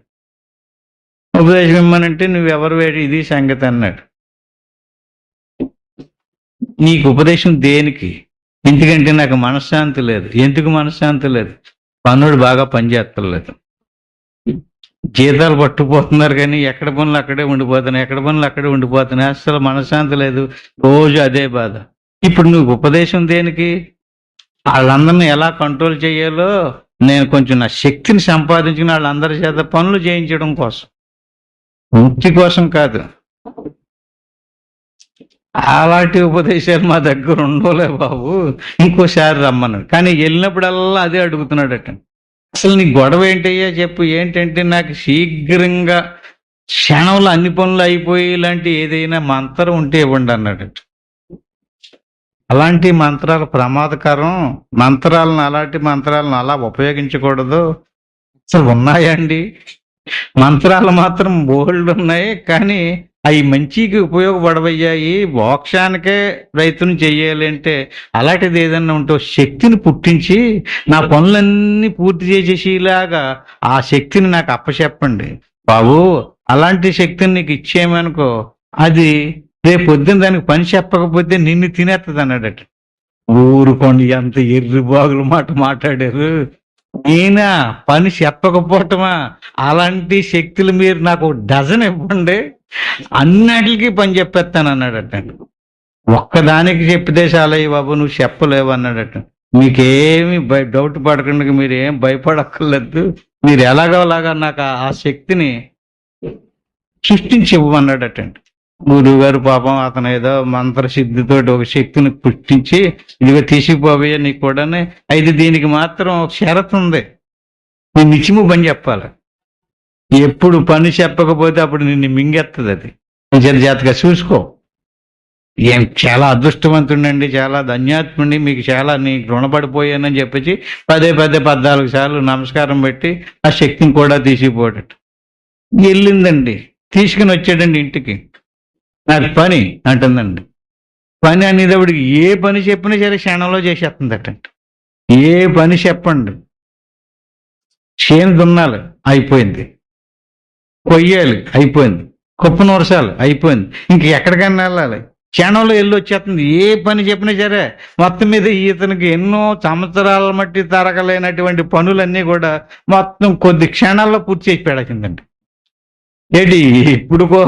ఉపదేశం ఇమ్మనంటే నువ్వెవరు వేడి ఇది సంగతి అన్నాడు. నీకు ఉపదేశం దేనికి? ఎందుకంటే నాకు మనశ్శాంతి లేదు. ఎందుకు మనశ్శాంతి లేదు? పన్నుడు బాగా పనిచేస్తలేదు, జీతాలు పట్టుకుపోతున్నారు, కానీ ఎక్కడ పనులు అక్కడే ఉండిపోతున్నాయి, అసలు మనశ్శాంతి లేదు, రోజు అదే బాధ. ఇప్పుడు నువ్వు ఉపదేశం దేనికి? వాళ్ళందరినీ ఎలా కంట్రోల్ చేయాలో నేను కొంచెం నా శక్తిని సంపాదించుకుని వాళ్ళందరి చేత పనులు చేయించడం కోసం, ముక్తి కోసం కాదు. అలాంటి ఉపదేశాలు మా దగ్గర ఉండవులే బాబు, ఇంకోసారి రమ్మన్నాడు. కానీ వెళ్ళినప్పుడల్లా అదే అడుగుతున్నాడట. అసలు నీ గొడవ ఏంటయ్యా చెప్పు. ఏంటంటే నాకు శీఘ్రంగా క్షణంలో అన్ని పనులు అయిపోయి ఇలాంటి ఏదైనా మంత్రం ఉంటే ఇవ్వండి అన్నాడట. అలాంటి మంత్రాలు ప్రమాదకరం, అలాంటి మంత్రాలను అలా ఉపయోగించకూడదు. అసలు ఉన్నాయండి మంత్రాలు మాత్రం బోల్డ్ ఉన్నాయి, కానీ అవి మంచికి ఉపయోగపడవయ్యాయి, మోక్షానికే ప్రయత్నం చేయాలి అంటే అలాంటిది ఏదన్నా ఉంటే శక్తిని పుట్టించి నా పనులన్నీ పూర్తి చేసేలాగా ఆ శక్తిని నాకు అప్పచెప్పండి బాబు. అలాంటి శక్తిని నీకు ఇచ్చేయమనుకో, అది రేపు పొద్దున్న దానికి పని చెప్పకపోతే నిన్ను తినేస్తుంది అన్నాడట. ఊరుకోండి, ఎంత ఎర్రి బాగులు మాట్లాడారు. ఈయన పని చెప్పకపోవటమా? అలాంటి శక్తులు మీరు నాకు 1 ఇవ్వండి, అన్నిటికీ పని చెప్పేస్తాను అన్నాడట. ఒక్కదానికి చెప్పితే చాలయ్య బాబు, నువ్వు చెప్పలేవు అన్నాడట. మీకేమి డౌట్ పడకుండా, మీరు ఏం భయపడక్కర్లేదు, మీరు ఎలాగోలాగా నాకు ఆ శక్తిని సృష్టించి ఇవ్వమన్నాడటండి. గురువు గారు పాపం అతను ఏదో మంత్రసిద్ధితో ఒక శక్తిని పుట్టించి ఇదిగో తీసుకుపోవే నీకు కూడా, అయితే దీనికి మాత్రం ఒక షరతు ఉంది, నువ్వు నిత్యము పని చెప్పాలి. ఎప్పుడు పని చెప్పకపోతే అప్పుడు నిన్ను మింగెత్తది. అది జాతగా చూసుకో. ఏం చాలా అదృష్టవంతుండండి, చాలా ధన్యాత్ముండి, మీకు చాలా నీకు రుణపడిపోయానని చెప్పేసి 14 సార్లు నమస్కారం పెట్టి ఆ శక్తిని కూడా తీసిపోయాడు. వెళ్ళిందండి, తీసుకుని వచ్చాడండి ఇంటికి. నాకు పని అంటుందండి. పని అనేటప్పటికి ఏ పని చెప్పినా సరే క్షణంలో చేసేస్తుందటండి. ఏ పని చెప్పండి, చేను దున్నాలి అయిపోయింది, కొయ్యాలి అయిపోయింది, కుప్ప నూరసాలి అయిపోయింది, ఇంక ఎక్కడికైనా వెళ్ళాలి క్షణంలో వెళ్ళి వచ్చేస్తుంది. ఏ పని చెప్పినా సరే మొత్తం మీద ఇతనికి ఎన్నో సంవత్సరాల మట్టి తరగలేనటువంటి పనులన్నీ కూడా మొత్తం కొద్ది క్షణాల్లో పూర్తి చేసి పెడచిందండి. ఏంటి ఇప్పుడుకో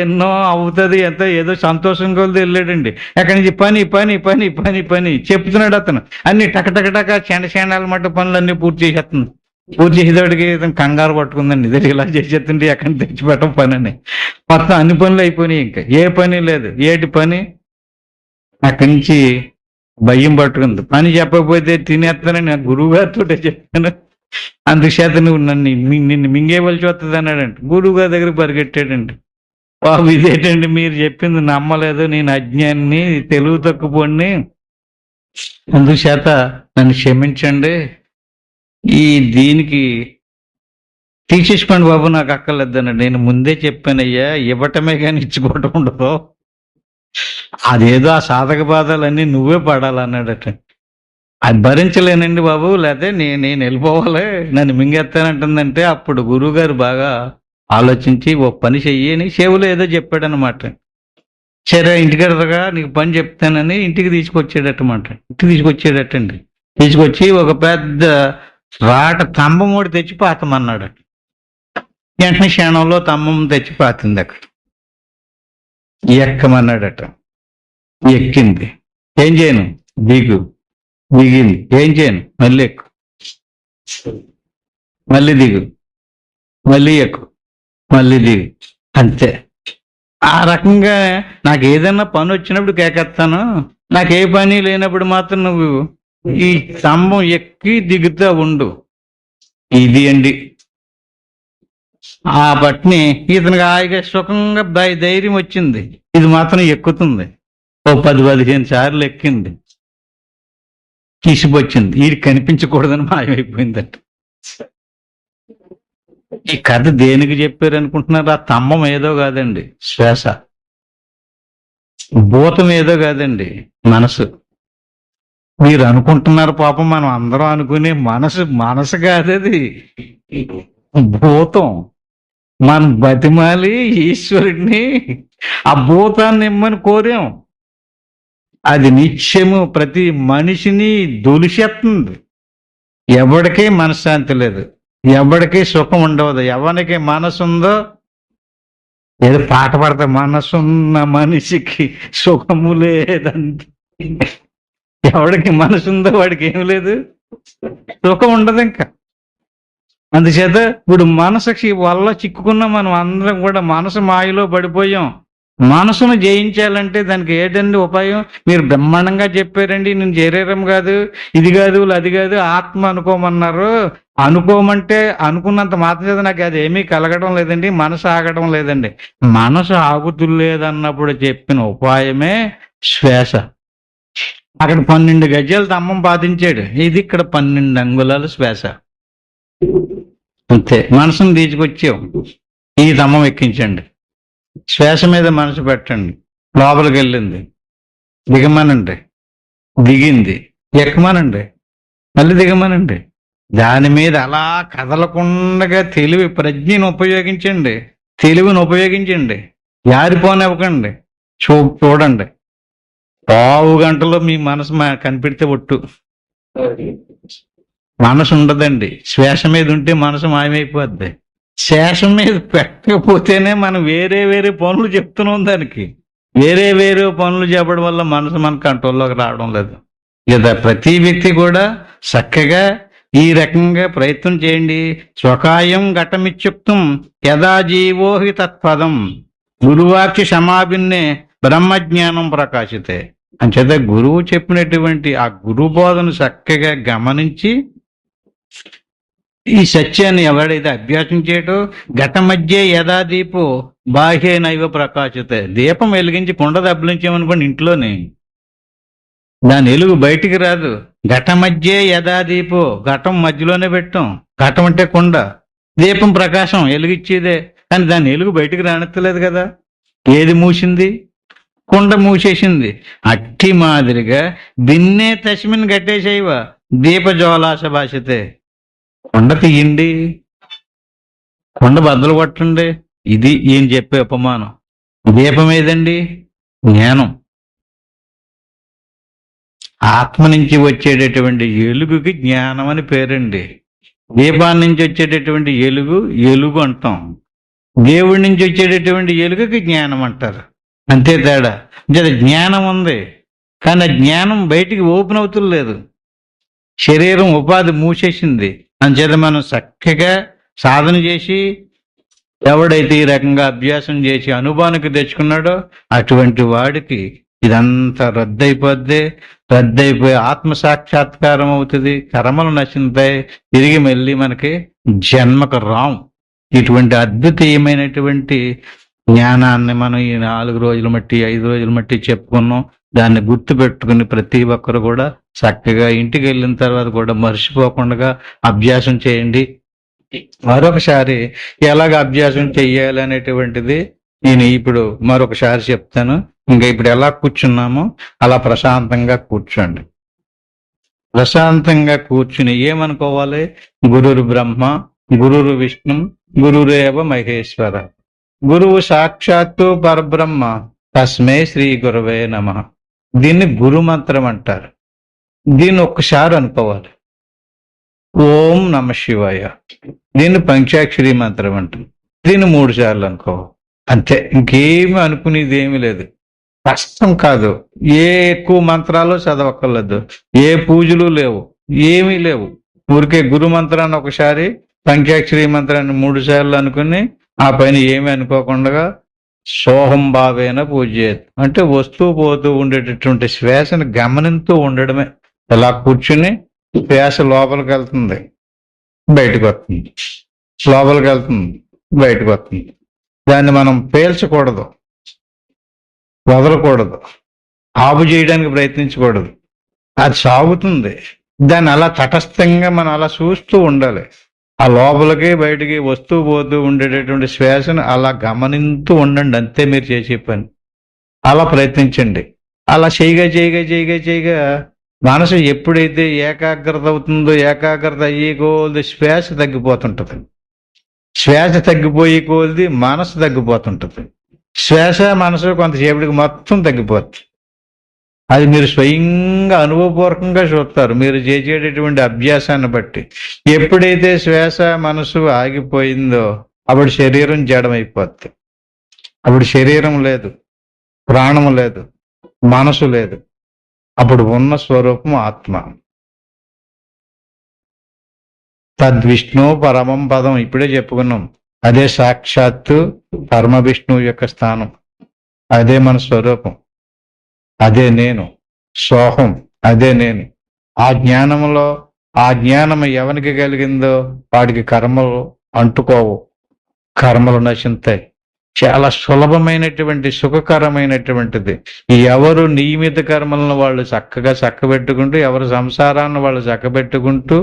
ఎన్నో అవుతుంది, ఎంత ఏదో సంతోషం కొలది వెళ్ళాడండి. అక్కడి నుంచి పని పని పని పని పని చెప్తున్నాడు అతను. అన్ని టకటకటక క్షణాల మట్ట పనులన్నీ పూర్తి చేసేస్తుంది. పూర్తి చేసేవాడికి ఇతను కంగారు పట్టుకుందండి. ఇదే ఇలా చేసేస్తుంటే ఎక్కడి తెచ్చిపెట్టం పని అని. మొత్తం అన్ని పనులు అయిపోయినాయి, ఇంకా ఏ పని లేదు. ఏటి పని? అక్కడి నుంచి భయం పట్టుకుంది. పని చెప్పకపోతే తినేస్తానని నా గురువు గారితో చెప్పాను, అందుచేత నువ్వు నిన్ను మింగేవలసి వస్తుంది అన్నాడండి. గురువు గారి దగ్గర పరిగెట్టాడండి. బాబు ఇదేంటండి మీరు చెప్పింది నమ్మలేదు, నేను అజ్ఞాన్ని, తెలుగు తక్కువని, అందుచేత నన్ను క్షమించండి, ఈ దీనికి తీసేసుకోండి బాబు, నాకు అక్కర్లేదన్నాడు. నేను ముందే చెప్పానయ్యా, ఇవ్వటమే కానీ ఇచ్చుకోవటం ఉండదు, అదేదో ఆ సాధక బాధలన్నీ నువ్వే పడాలన్నాడట. అది భరించలేనండి బాబు, లేకపోతే నేను వెళ్ళిపోవాలి, నన్ను మింగేస్తానంటుందంటే అప్పుడు గురువు గారు బాగా ఆలోచించి ఓ పని చెయ్యి అని చెవులో ఏదో చెప్పాడనమాట. సరే ఇంటికెడతగా నీకు పని చెప్తానని ఇంటికి తీసుకొచ్చాడటమాట. ఇంటికి తీసుకొచ్చాడటండి. తీసుకొచ్చి ఒక పెద్ద రాట స్తంభం ఒకటి తెచ్చి పాతమన్నాడట. వెంటనే క్షణంలో స్తంభం తెచ్చి పాతింది. అక్కడ ఎక్కమన్నాడట. ఎక్కింది. ఏం చేయను? దిగు. దిగింది. ఏం చేయను? మళ్ళీ ఎక్కు, మళ్ళీ దిగు, మళ్ళీ ఎక్కు, మళ్ళీ దిగు, అంతే. ఆ రకంగా నాకు ఏదైనా పని వచ్చినప్పుడు కేకెత్తాను, నాకు ఏ పని లేనప్పుడు మాత్రం నువ్వు ఈ స్తంభం ఎక్కి దిగుతా ఉండు. ఇది అండి ఆ బట్ని ఇతనికి హాయిగా సుఖంగా ధైర్యం వచ్చింది. ఇది మాత్రం ఎక్కుతుంది. ఓ 10-15 సార్లు ఎక్కింది, తీసుకొచ్చింది. ఇది కనిపించకూడదని మాయమైపోయిందట. ఈ కథ దేనికి చెప్పారు అనుకుంటున్నారు? ఆ స్తంభం ఏదో కాదండి, శ్వాస. భూతం ఏదో కాదండి, మనసు. మీరు అనుకుంటున్నారు పాపం, మనం అందరం అనుకునే మనసు కాదది, భూతం. మనం బతిమాలి ఈశ్వరుడిని ఆ భూతాన్ని ఇమ్మని కోరాం. అది నిత్యము ప్రతి మనిషిని దులిసేస్తుంది. ఎవరికీ మనశ్శాంతి లేదు, ఎవరికీ సుఖం ఉండవదు. ఎవరికి మనసు ఉందో ఏదో పాట పడతా, మనసున్న మనిషికి సుఖము లేదంటే. ఎవడికి మనసు ఉందో వాడికి ఏం లేదు, సుఖం ఉండదు ఇంకా. అందుచేత ఇప్పుడు మనసుకి వల్ల చిక్కుకున్న మనం అందరం కూడా మనసు మాయలో పడిపోయాం. మనసును జయించాలంటే దానికి ఏంటండి ఉపాయం? మీరు బ్రహ్మాండంగా చెప్పారండి. నేను శరీరం కాదు, ఇది కాదు, అది కాదు, ఆత్మ అనుకోమన్నారు. అనుకోమంటే అనుకున్నంత మాత్రం చేత నాకు అది ఏమీ కలగడం లేదండి, మనసు ఆగడం లేదండి. మనసు ఆగుతులేదన్నప్పుడు చెప్పిన ఉపాయమే శ్వాస. అక్కడ 12 గజాలు స్తంభం పాతించాడు, ఇది ఇక్కడ 12 అంగుళాలు శ్వాస. అంతే. మనసును తీసుకొచ్చాం, ఈ స్తంభం ఎక్కించండి, శ్వాస మీద మనసు పెట్టండి. లోపలికి వెళ్ళింది, దిగమనండి, దిగింది, ఎక్కమనండి, మళ్ళీ దిగమనండి. దాని మీద అలా కదలకుండా ప్రజ్ఞను ఉపయోగించండి, తెలివిని ఉపయోగించండి. జారిపోనివ్వకండి. చూడండి, 15 గంటలో మీ మనసు కనిపెడితే ఒట్టు. మనసు ఉండదండి, శ్వాస మీద ఉంటే మనసు మాయమైపోద్ది. శేషం మీద పెట్టకపోతేనే మనం వేరే పనులు చెప్తున్నాం దానికి. వేరే పనులు చెప్పడం వల్ల మనసు మన కంట్రోల్లోకి రావడం లేదు. లేదా ప్రతి వ్యక్తి కూడా చక్కగా ఈ రకంగా ప్రయత్నం చేయండి. స్వకాయం ఘటమిత్యుక్తం యదా జీవోహి తత్పదం గురువాక్య సమాభిన్నే బ్రహ్మజ్ఞానం ప్రకాశితే. అంచేత గురువు చెప్పినటువంటి ఆ గురు బోధను చక్కగా గమనించి ఈ సత్యాన్ని ఎవడైతే అభ్యాసం చేయటో ఘట మధ్య యథా దీపో బాహ్య నైవ ప్రకాశితే. దీపం వెలిగించి కుండ దబ్బలించామనుకోండి ఇంట్లోనే, దాని వెలుగు బయటికి రాదు. ఘట మధ్య యథా దీపో, ఘటం మధ్యలోనే పెట్టాం. ఘటం అంటే కుండ, దీపం ప్రకాశం వెలిగిచ్చేదే. కానీ దాని వెలుగు బయటికి రానెత్తలేదు కదా. ఏది మూసింది? కుండ మూసేసింది. అట్టి మాదిరిగా దిన్నే తస్మిన్ గట్టేసేవా దీపజ్వాలాస భాషతే. కొండ తీయండి, కొండ బద్దలు కొట్టండి. ఇది ఈయన చెప్పే ఉపమానం. దీపం ఏదండి? జ్ఞానం. ఆత్మ నుంచి వచ్చేటటువంటి ఎలుగుకి జ్ఞానం అని పేరండి. దీపాన్ని నుంచి వచ్చేటటువంటి ఎలుగు అంటాం. దేవుడి నుంచి వచ్చేటటువంటి ఎలుగుకి జ్ఞానం అంటారు. అంతే తేడా. అంటే జ్ఞానం ఉంది, కానీ ఆ జ్ఞానం బయటికి ఓపెన్ అవుతులేదు. శరీరం ఉపాధి మూసేసింది. అంచేత మనం చక్కగా సాధన చేసి ఎవడైతే ఈ రకంగా అభ్యాసం చేసి అనుభవానికి తెచ్చుకున్నాడో అటువంటి వాడికి ఇదంతా రద్దయిపోయి ఆత్మ సాక్షాత్కారం అవుతుంది. కర్మలు నశిస్తాయి. తిరిగి మళ్ళీ మనకి జన్మకు రాం. ఇటువంటి అద్భుతీయమైనటువంటి జ్ఞానాన్ని మనం ఈ 4 రోజుల మట్టి 5 రోజుల మట్టి చెప్పుకున్నాం. దాన్ని గుర్తు పెట్టుకుని ప్రతి ఒక్కరు కూడా చక్కగా ఇంటికి వెళ్ళిన తర్వాత కూడా మర్చిపోకుండా అభ్యాసం చేయండి. మరొకసారి ఎలాగ అభ్యాసం చెయ్యాలి అనేటువంటిది నేను ఇప్పుడు మరొకసారి చెప్తాను. ఇంకా ఇప్పుడు ఎలా కూర్చున్నామో అలా ప్రశాంతంగా కూర్చోండి. ప్రశాంతంగా కూర్చుని ఏమనుకోవాలి? గురురు బ్రహ్మ, గురురు విష్ణు, గురురేవ మహేశ్వర, గురువు సాక్షాత్తు పరబ్రహ్మ, తస్మే శ్రీ గురవే నమః. దీన్ని గురు మంత్రం అంటారు. దీన్ని ఒక్కసారి అనుకోవాలి. ఓం నమ శివాయ. దీన్ని పంచాక్షరి మంత్రం అంటారు. దీన్ని 3 సార్లు అనుకోవాలి. అంతే, ఇంకేమి అనుకునేది ఏమీ లేదు. కష్టం కాదు. ఏ ఎక్కువ మంత్రాలు చదవక్కర్లేదు, ఏ పూజలు లేవు, ఏమీ లేవు. ఊరికే గురు మంత్రాన్ని ఒకసారి, పంచాక్షరి మంత్రాన్ని 3 సార్లు అనుకుని ఆ పైన ఏమి అనుకోకుండా సోహం భావేన పూజేది. అంటే వస్తూ పోతూ ఉండేటటువంటి శ్వాసను గమనిస్తూ ఉండడమే. ఇలా కూర్చుని శ్వాస లోపలికి వెళ్తుంది, బయటకు వస్తుంది, లోపలికి వెళ్తుంది, బయటకు వస్తుంది. దాన్ని మనం పేల్చకూడదు, వదలకూడదు, ఆపు చేయడానికి ప్రయత్నించకూడదు. అది సాగుతుంది. దాన్ని అలా తటస్థంగా మనం అలా చూస్తూ ఉండాలి. ఆ లోపలికి బయటికి వస్తూ పోతూ ఉండేటటువంటి శ్వాసను అలా గమనిస్తూ ఉండండి. అంతే మీరు చేసే పని. అలా ప్రయత్నించండి. అలా చేయగా మనసు ఎప్పుడైతే ఏకాగ్రత అవుతుందో, ఏకాగ్రత అయ్యే కొలది శ్వాస తగ్గిపోతుంటది. శ్వాస తగ్గిపోయే కొలది మనసు తగ్గిపోతుంటది. శ్వాస మనసు కొంతసేపటికి మొత్తం తగ్గిపోతుంది. అది మీరు స్వయంగా అనుభవపూర్వకంగా చూస్తారు మీరు చేసేటటువంటి అభ్యాసాన్ని బట్టి. ఎప్పుడైతే శ్వాస మనసు ఆగిపోయిందో అప్పుడు శరీరం జడమైపోద్ది. అప్పుడు శరీరం లేదు, ప్రాణం లేదు, మనసు లేదు. అప్పుడు ఉన్న స్వరూపం ఆత్మ. తద్విష్ణు పరమం పదం ఇప్పుడే చెప్పుకున్నాం. అదే సాక్షాత్తు పరమ విష్ణువు యొక్క స్థానం. అదే మన స్వరూపం. అదే నేను. సోహం అదే నేను. ఆ జ్ఞానంలో, ఆ జ్ఞానం ఎవరికి కలిగిందో వాడికి కర్మలు అంటుకోవు, కర్మలు నశిస్తాయి. చాలా సులభమైనటువంటి సుఖకరమైనటువంటిది. ఎవరు నియమిత కర్మలను వాళ్ళు చక్కగా చక్కబెట్టుకుంటూ, ఎవరు సంసారాన్ని వాళ్ళు చక్కబెట్టుకుంటూ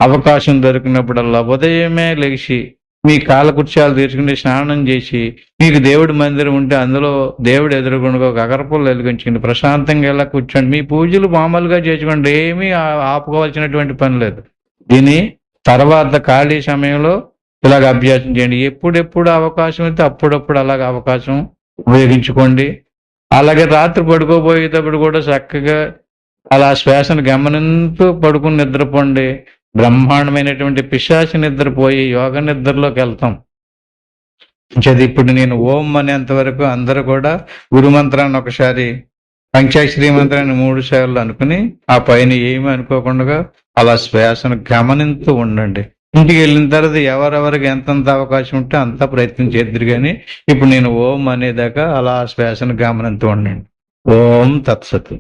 అవకాశం దొరికినప్పుడల్లా ఉదయమే లేచి మీ కాలకృత్యాలు తీర్చుకుని స్నానం చేసి, మీకు దేవుడి మందిరం ఉంటే అందులో దేవుడు ఎదురుగుండగా ఒక అగరపుల్ల వెలిగించండి, ప్రశాంతంగా ఎలా కూర్చోండి. మీ పూజలు మామూలుగా చేసుకోండి, ఏమీ ఆపుకోవాల్సినటువంటి పని లేదు. దీని తర్వాత ఖాళీ సమయంలో ఇలాగ అభ్యాసం చేయండి. ఎప్పుడెప్పుడు అవకాశం అయితే అప్పుడప్పుడు అలాగ అవకాశం ఉపయోగించుకోండి. అలాగే రాత్రి పడుకోబోయేటప్పుడు కూడా చక్కగా అలా శ్వాసను గమనిస్తూ పడుకుని నిద్రపోండి. బ్రహ్మాండమైనటువంటి పిశాచి నిద్రపోయి యోగ నిద్రలోకి వెళ్తాం. ఇప్పుడు నేను ఓం అనేంత వరకు అందరూ కూడా గురు మంత్రాన్ని ఒకసారి, పంచాక్షరి మంత్రాన్ని 3 సార్లు అనుకుని ఆ పైన ఏమి అనుకోకుండా అలా శ్వాసను గమనిస్తూ ఉండండి. ఇంటికి వెళ్ళిన తర్వాత ఎవరెవరికి ఎంతంత అవకాశం ఉంటే అంతా ప్రయత్నం చేద్దరు. కానీ ఇప్పుడు నేను ఓం అనేదాకా అలా శ్వాసను గమనిస్తూ ఉండండి. ఓం తత్సత్.